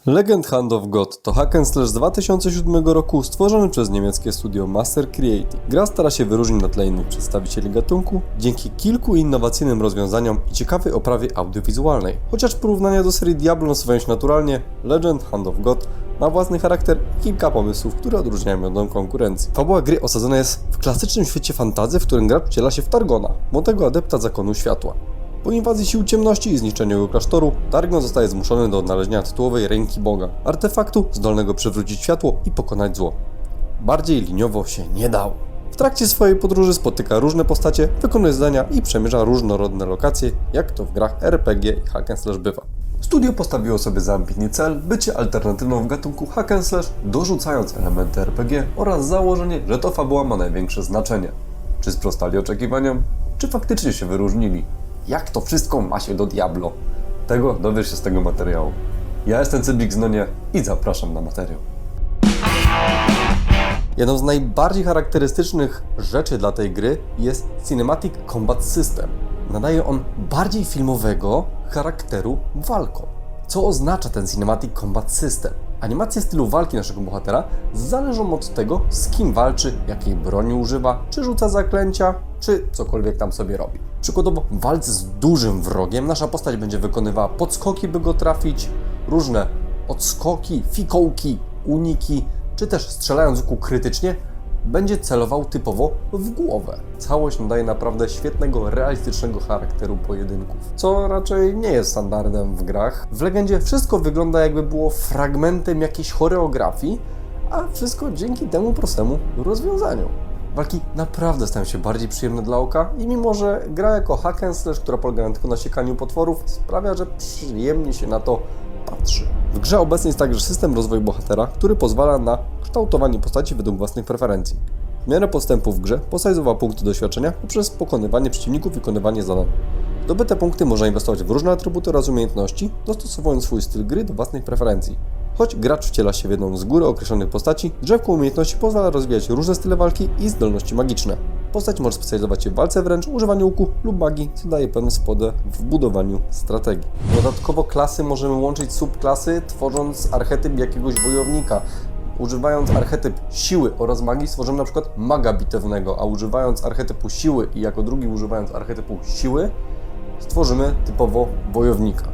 Legend Hand of God to hack and slash z 2007 roku stworzony przez niemieckie studio Master Creative. Gra stara się wyróżnić na tle innych przedstawicieli gatunku dzięki kilku innowacyjnym rozwiązaniom i ciekawej oprawie audiowizualnej. Chociaż porównania do serii Diablo nasuwają się naturalnie, Legend Hand of God ma własny charakter i kilka pomysłów, które odróżniają ją od konkurencji. Fabuła gry osadzona jest w klasycznym świecie fantasy, w którym gracz wciela się w Targona, młodego adepta zakonu światła. Po inwazji sił ciemności i zniszczeniu jego klasztoru, Targon zostaje zmuszony do odnalezienia tytułowej ręki Boga, artefaktu zdolnego przywrócić światło i pokonać zło. Bardziej liniowo się nie dało. W trakcie swojej podróży spotyka różne postacie, wykonuje zadania i przemierza różnorodne lokacje, jak to w grach RPG i hack and slash bywa. Studio postawiło sobie za ambitny cel bycie alternatywną w gatunku hack and slash, dorzucając elementy RPG oraz założenie, że to fabuła ma największe znaczenie. Czy sprostali oczekiwaniom? Czy faktycznie się wyróżnili? Jak to wszystko ma się do Diablo? Tego dowiesz się z tego materiału. Ja jestem Cybik Znonie i zapraszam na materiał. Jedną z najbardziej charakterystycznych rzeczy dla tej gry jest Cinematic Combat System. Nadaje on bardziej filmowego charakteru walką. Co oznacza ten Cinematic Combat System? Animacje stylu walki naszego bohatera zależą od tego, z kim walczy, jakiej broni używa, czy rzuca zaklęcia, czy cokolwiek tam sobie robi. Przykładowo w walce z dużym wrogiem nasza postać będzie wykonywała podskoki, by go trafić, różne odskoki, fikołki, uniki, czy też strzelając z łuku krytycznie, będzie celował typowo w głowę. Całość nadaje naprawdę świetnego, realistycznego charakteru pojedynków, co raczej nie jest standardem w grach. W Legendzie wszystko wygląda, jakby było fragmentem jakiejś choreografii, a wszystko dzięki temu prostemu rozwiązaniu. Walki naprawdę stają się bardziej przyjemne dla oka i mimo, że gra jako hack and slash, która polega tylko na siekaniu potworów, sprawia, że przyjemnie się na to patrzy. W grze obecny jest także system rozwoju bohatera, który pozwala na kształtowanie postaci według własnych preferencji. W miarę postępu w grze postać zdobywa punkty doświadczenia poprzez pokonywanie przeciwników i wykonywanie zadań. Zdobyte punkty można inwestować w różne atrybuty oraz umiejętności, dostosowując swój styl gry do własnych preferencji. Choć gracz wciela się w jedną z góry określonych postaci, drzewko umiejętności pozwala rozwijać różne style walki i zdolności magiczne. Postać może specjalizować się w walce wręcz, używaniu łuku lub magii, co daje pewną swobodę w budowaniu strategii. Dodatkowo klasy możemy łączyć subklasy, tworząc archetyp jakiegoś wojownika. Używając archetyp siły oraz magii stworzymy na przykład maga bitewnego, a używając archetypu siły i jako drugi używając archetypu siły stworzymy typowo wojownika.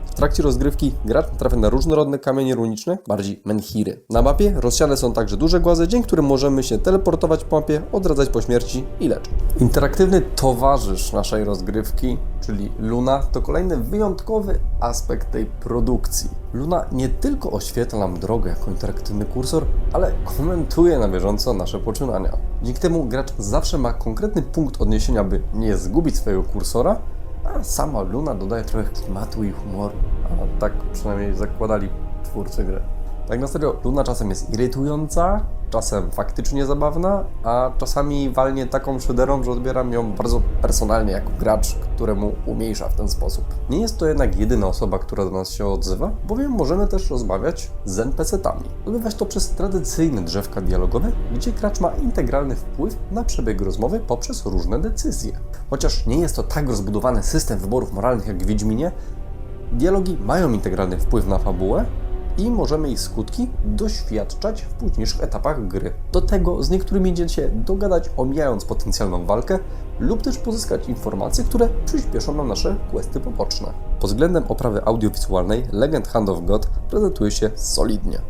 W trakcie rozgrywki gracz trafia na różnorodne kamienie runiczne, bardziej menhiry. Na mapie rozsiane są także duże głazy, dzięki którym możemy się teleportować po mapie, odradzać po śmierci i leczyć. Interaktywny towarzysz naszej rozgrywki, czyli Luna, to kolejny wyjątkowy aspekt tej produkcji. Luna nie tylko oświetla nam drogę jako interaktywny kursor, ale komentuje na bieżąco nasze poczynania. Dzięki temu gracz zawsze ma konkretny punkt odniesienia, by nie zgubić swojego kursora, a sama Luna dodaje trochę klimatu i humoru, a tak przynajmniej zakładali twórcy gry. Tak na serio, Luna czasem jest irytująca, czasem faktycznie zabawna, a czasami walnie taką szyderą, że odbieram ją bardzo personalnie jako gracz, któremu umniejsza w ten sposób. Nie jest to jednak jedyna osoba, która do nas się odzywa, bowiem możemy też rozmawiać z NPC-tami. Odbywać to przez tradycyjne drzewka dialogowe, gdzie gracz ma integralny wpływ na przebieg rozmowy poprzez różne decyzje. Chociaż nie jest to tak rozbudowany system wyborów moralnych jak w Wiedźminie, dialogi mają integralny wpływ na fabułę, i możemy ich skutki doświadczać w późniejszych etapach gry. Do tego z niektórymi idzie się dogadać, omijając potencjalną walkę lub też pozyskać informacje, które przyspieszą nam nasze questy poboczne. Pod względem oprawy audiowizualnej Legend Hand of God prezentuje się solidnie.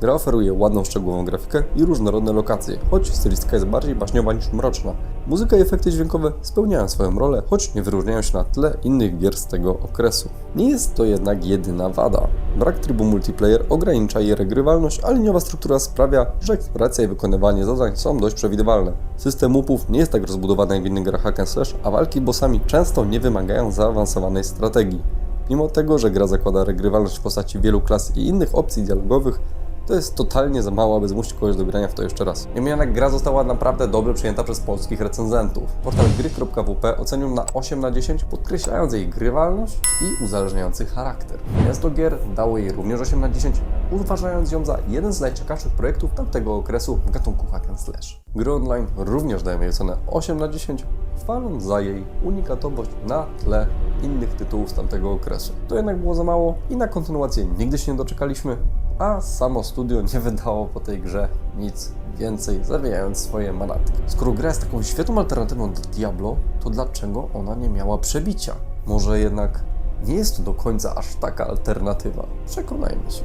Gra oferuje ładną, szczegółową grafikę i różnorodne lokacje, choć stylistyka jest bardziej baśniowa niż mroczna. Muzyka i efekty dźwiękowe spełniają swoją rolę, choć nie wyróżniają się na tle innych gier z tego okresu. Nie jest to jednak jedyna wada. Brak trybu multiplayer ogranicza jej regrywalność, a liniowa struktura sprawia, że eksploracja i wykonywanie zadań są dość przewidywalne. System łupów nie jest tak rozbudowany jak w innych grach hack and slash, a walki bossami często nie wymagają zaawansowanej strategii. Mimo tego, że gra zakłada regrywalność w postaci wielu klas i innych opcji dialogowych, To jest totalnie za mało, aby zmusić kogoś do grania w to jeszcze raz. Niemniej jednak gra została naprawdę dobrze przyjęta przez polskich recenzentów. Portal gry.wp ocenił na 8 na 10, podkreślając jej grywalność i uzależniający charakter. Miasto Gier dało jej również 8 na 10, uważając ją za jeden z najciekawszych projektów tamtego okresu w gatunku hack and slash. Gry online również dają jej ocenę 8 na 10, chwaląc za jej unikatowość na tle innych tytułów z tamtego okresu. To jednak było za mało i na kontynuację nigdy się nie doczekaliśmy, a samo studio nie wydało po tej grze nic więcej, zawijając swoje manatki. Skoro gra jest taką świetną alternatywą do Diablo, to dlaczego ona nie miała przebicia? Może jednak nie jest to do końca aż taka alternatywa. Przekonajmy się.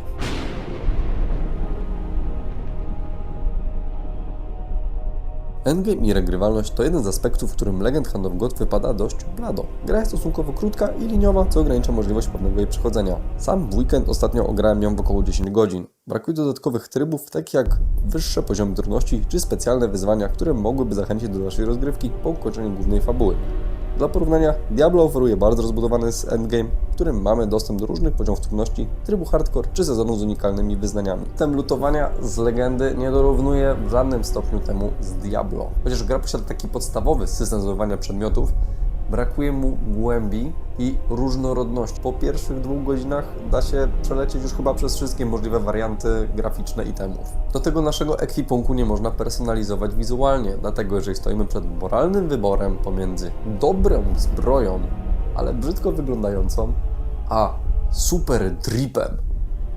Endgame i regrywalność to jeden z aspektów, w którym Legend Hand of God wypada dość blado. Gra jest stosunkowo krótka i liniowa, co ogranicza możliwość pewnego jej przechodzenia. Sam w weekend ostatnio ograłem ją w około 10 godzin. Brakuje dodatkowych trybów, takich jak wyższe poziomy trudności czy specjalne wyzwania, które mogłyby zachęcić do dalszej rozgrywki po ukończeniu głównej fabuły. Dla porównania, Diablo oferuje bardzo rozbudowany endgame, w którym mamy dostęp do różnych poziomów trudności, trybu hardcore czy sezonu z unikalnymi wyznaniami. System lootowania z Legendy nie dorównuje w żadnym stopniu temu z Diablo. Chociaż gra posiada taki podstawowy system zdobywania przedmiotów, brakuje mu głębi i różnorodności. Po pierwszych 2 godzinach da się przelecieć już chyba przez wszystkie możliwe warianty graficzne itemów. Do tego naszego ekwipunku nie można personalizować wizualnie, dlatego jeżeli stoimy przed moralnym wyborem pomiędzy dobrą zbroją, ale brzydko wyglądającą, a super dripem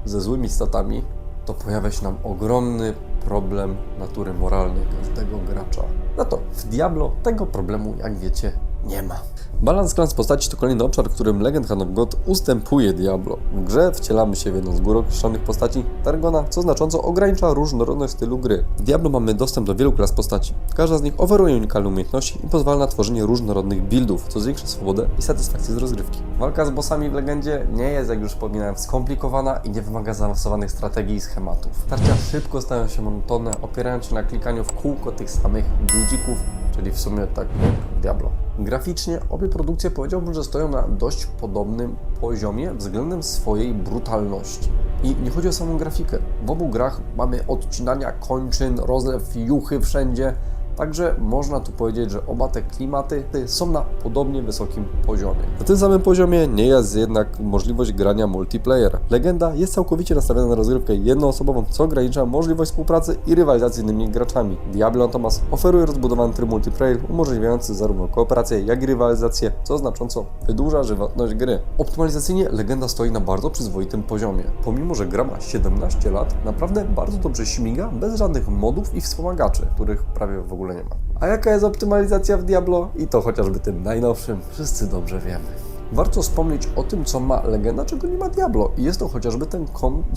ze złymi statami, to pojawia się nam ogromny problem natury moralnej każdego gracza. No to w Diablo tego problemu, jak wiecie, nie ma. Balans klas postaci to kolejny obszar, w którym Legend Hand of God ustępuje Diablo. W grze wcielamy się w jedną z góry określonych postaci Targona, co znacząco ogranicza różnorodność stylu gry. W Diablo mamy dostęp do wielu klas postaci. Każda z nich oferuje unikalne umiejętności i pozwala na tworzenie różnorodnych buildów, co zwiększa swobodę i satysfakcję z rozgrywki. Walka z bossami w Legendzie nie jest, jak już wspominałem, skomplikowana i nie wymaga zaawansowanych strategii i schematów. Tarcia szybko stają się monotonne, opierając się na klikaniu w kółko tych samych guzików, czyli w sumie tak jak w Diablo. Graficznie obie produkcje powiedziałbym, że stoją na dość podobnym poziomie względem swojej brutalności. I nie chodzi o samą grafikę. W obu grach mamy odcinania kończyn, rozlew juchy wszędzie, także można tu powiedzieć, że oba te klimaty są na podobnie wysokim poziomie. Na tym samym poziomie nie jest jednak możliwość grania multiplayer. Legenda jest całkowicie nastawiona na rozgrywkę jednoosobową, co ogranicza możliwość współpracy i rywalizacji z innymi graczami. Diablo natomiast oferuje rozbudowany tryb multiplayer, umożliwiający zarówno kooperację, jak i rywalizację, co znacząco wydłuża żywotność gry. Optymalizacyjnie Legenda stoi na bardzo przyzwoitym poziomie. Pomimo, że gra ma 17 lat, naprawdę bardzo dobrze śmiga, bez żadnych modów i wspomagaczy, których prawie w ogóle nie ma. A jaka jest optymalizacja w Diablo? I to chociażby tym najnowszym wszyscy dobrze wiemy. Warto wspomnieć o tym, co ma Legenda, czego nie ma Diablo. I jest to chociażby ten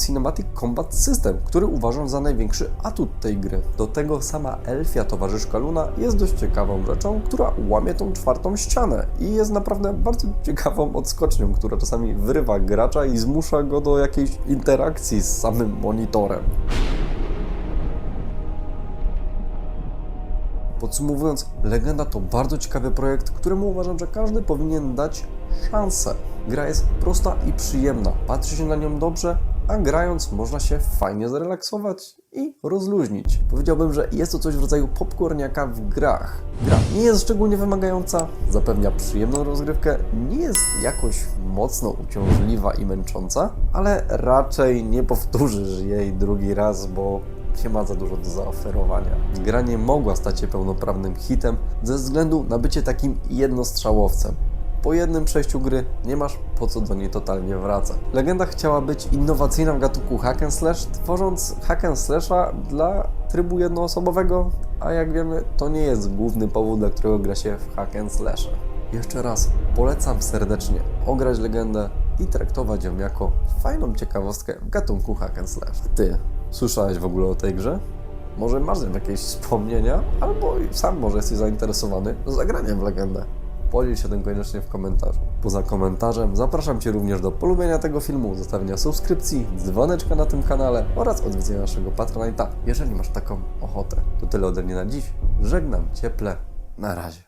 Cinematic Combat System, który uważam za największy atut tej gry. Do tego sama elfia towarzyszka Luna jest dość ciekawą rzeczą, która łamie tą czwartą ścianę i jest naprawdę bardzo ciekawą odskocznią, która czasami wyrywa gracza i zmusza go do jakiejś interakcji z samym monitorem. Podsumowując, Legenda to bardzo ciekawy projekt, któremu uważam, że każdy powinien dać szansę. Gra jest prosta i przyjemna, patrzy się na nią dobrze, a grając można się fajnie zrelaksować i rozluźnić. Powiedziałbym, że jest to coś w rodzaju popcorniaka w grach. Gra nie jest szczególnie wymagająca, zapewnia przyjemną rozgrywkę, nie jest jakoś mocno uciążliwa i męcząca, ale raczej nie powtórzysz jej drugi raz, bo nie ma za dużo do zaoferowania. Gra nie mogła stać się pełnoprawnym hitem ze względu na bycie takim jednostrzałowcem. Po jednym przejściu gry nie masz po co do niej totalnie wracać. Legenda chciała być innowacyjna w gatunku hack and slash, tworząc hack and slasha dla trybu jednoosobowego, a jak wiemy, to nie jest główny powód, dla którego gra się w hack and slasha. Jeszcze raz polecam serdecznie ograć Legendę i traktować ją jako fajną ciekawostkę w gatunku hack and slash. Ty słyszałeś w ogóle o tej grze? Może masz jakieś wspomnienia, albo sam może jesteś zainteresowany zagraniem w Legendę. Podziel się tym koniecznie w komentarzu. Poza komentarzem zapraszam Cię również do polubienia tego filmu, zostawienia subskrypcji, dzwoneczka na tym kanale oraz odwiedzenia naszego Patronite'a, jeżeli masz taką ochotę. To tyle ode mnie na dziś. Żegnam cieple. Na razie.